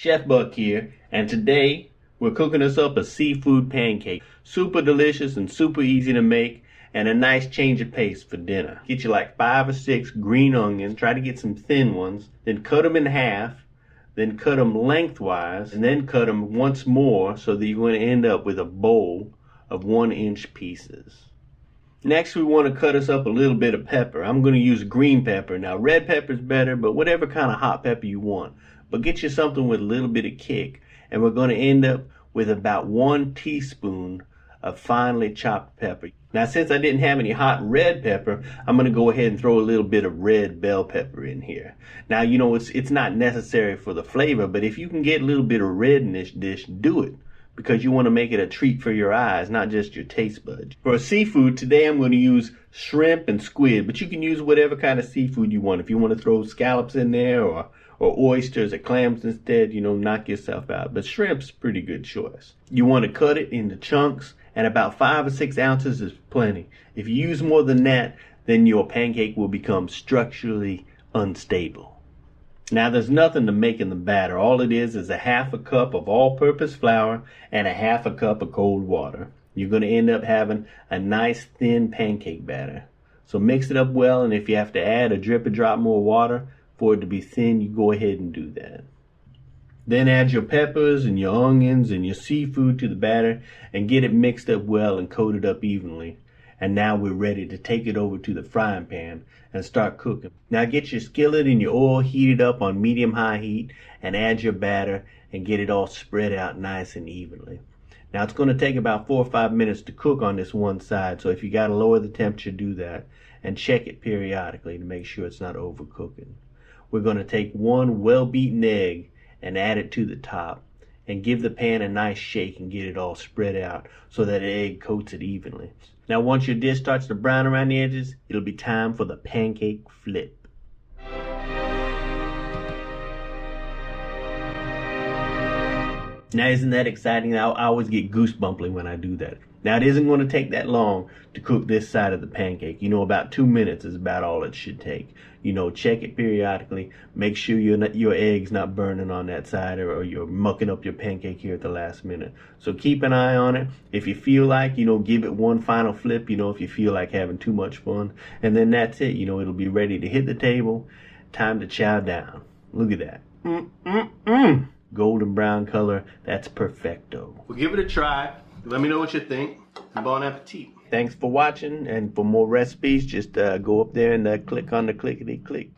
Chef Buck here, and today we're cooking us up a seafood pancake. Super delicious and super easy to make, and a nice change of pace for dinner. Get you like 5 or 6 green onions, try to get some thin ones, then cut them in half, then cut them lengthwise, and then cut them once more so that you're going to end up with a bowl of 1-inch pieces. Next, we want to cut us up a little bit of pepper. I'm going to use green pepper. Now, red pepper is better, but whatever kind of hot pepper you want. But get you something with a little bit of kick. And we're going to end up with about 1 teaspoon of finely chopped pepper. Now, since I didn't have any hot red pepper, I'm going to go ahead and throw a little bit of red bell pepper in here. Now, you know, it's not necessary for the flavor, but if you can get a little bit of red in this dish, do it. Because you want to make it a treat for your eyes, not just your taste buds. For seafood, today I'm going to use shrimp and squid, but you can use whatever kind of seafood you want. If you want to throw scallops in there or oysters or clams instead, you know, knock yourself out. But shrimp's a pretty good choice. You want to cut it into chunks, and about 5 or 6 ounces is plenty. If you use more than that, then your pancake will become structurally unstable. Now, there's nothing to make in the batter. All it is a half a cup of all-purpose flour and a half a cup of cold water. You're going to end up having a nice thin pancake batter. So mix it up well, and if you have to add a drip or drop more water for it to be thin, you go ahead and do that. Then add your peppers and your onions and your seafood to the batter and get it mixed up well and coated up evenly. And now we're ready to take it over to the frying pan and start cooking. Now get your skillet and your oil heated up on medium-high heat and add your batter and get it all spread out nice and evenly. Now it's going to take about 4 or 5 minutes to cook on this one side, so if you got to lower the temperature, do that. And check it periodically to make sure it's not overcooking. We're going to take 1 well-beaten egg and add it to the top and give the pan a nice shake and get it all spread out so that the egg coats it evenly. Now once your dish starts to brown around the edges, it'll be time for the pancake flip. Now isn't that exciting? I always get goosebumpy when I do that. Now it isn't going to take that long to cook this side of the pancake. You know, about 2 minutes is about all it should take. You know, check it periodically. Make sure your egg's not burning on that side or you're mucking up your pancake here at the last minute. So keep an eye on it. If you feel like, you know, give it one final flip, you know, if you feel like having too much fun. And then that's it. You know, it'll be ready to hit the table. Time to chow down. Look at that. Golden brown color. That's perfecto. Well, give it a try. Let me know what you think. Bon appetit. Thanks for watching, and for more recipes, just go up there and click on the clickety-click.